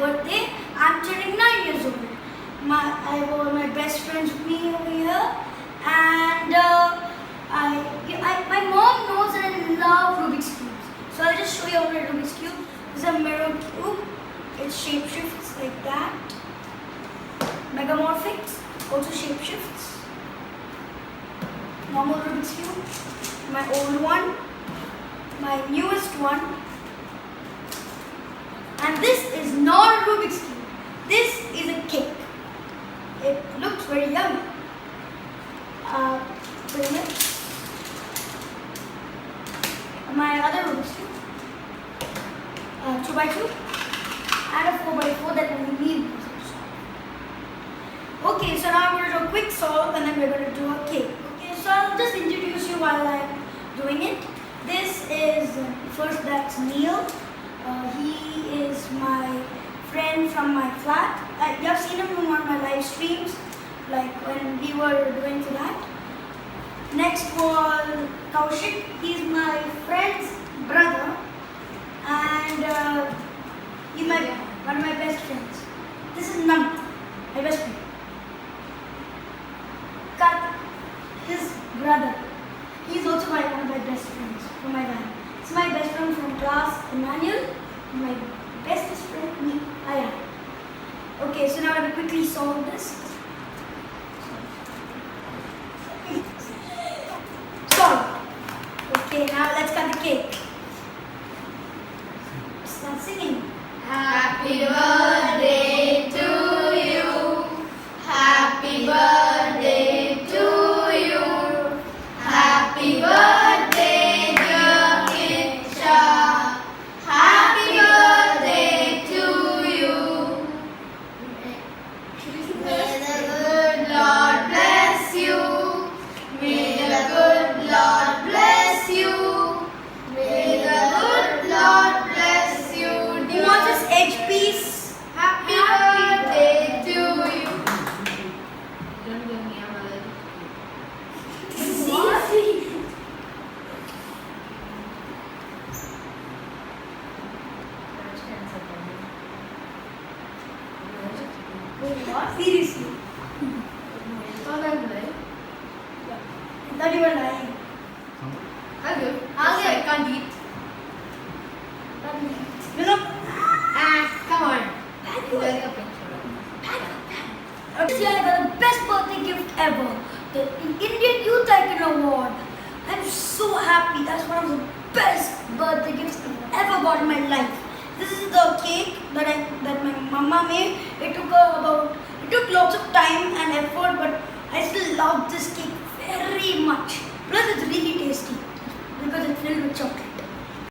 birthday. I'm turning 9 years old. I have all my best friends with me over here, and my mom knows that I love Rubik's cubes. So I'll just show you all the Rubik's cube. This is a mirror cube. It shapeshifts like that. Megamorphics also shapeshifts. Normal Rubik's cube. My old one. My newest one. And this is not a Rubik's cube. This is a cake. It looks very yummy. Pyramids. My other Rubik's cube. 2x2 and a 4x4 that we need. Okay, so now I'm going to do a quick solve and then we're going to do a cake. Okay, so I'll just introduce you while I'm doing it. This is, first that's Neil. He is my friend from my flat. You have seen him in one of my live streams, like when we were doing for that. Next was Kaushik. He's my friend's brother and he's one of my best friends. This is Nant, my best friend. Kat, his brother. He's also one of my best friends from my band. It's my best friend from class, Emmanuel. My bestest friend, me, Aya. Okay, so now I will quickly solve this. Solve. Okay, now let's cut the cake. Start singing. Happy birthday to you. Happy birthday to you. Happy birthday, dear Kicha. Happy birthday to you. May the good Lord bless you. May the good Lord bless you. May the good Lord bless you. You want this edge piece? Happy birthday to you. Don't give me a word. Seriously. I thought you were lying. I can't eat. You know, Come on. this year I got the best birthday gift ever. The Indian Youth Icon Award. I'm so happy. That's one of the best birthday gifts I've ever got in my life. This is the cake that my mama made. It took lots of time and effort, but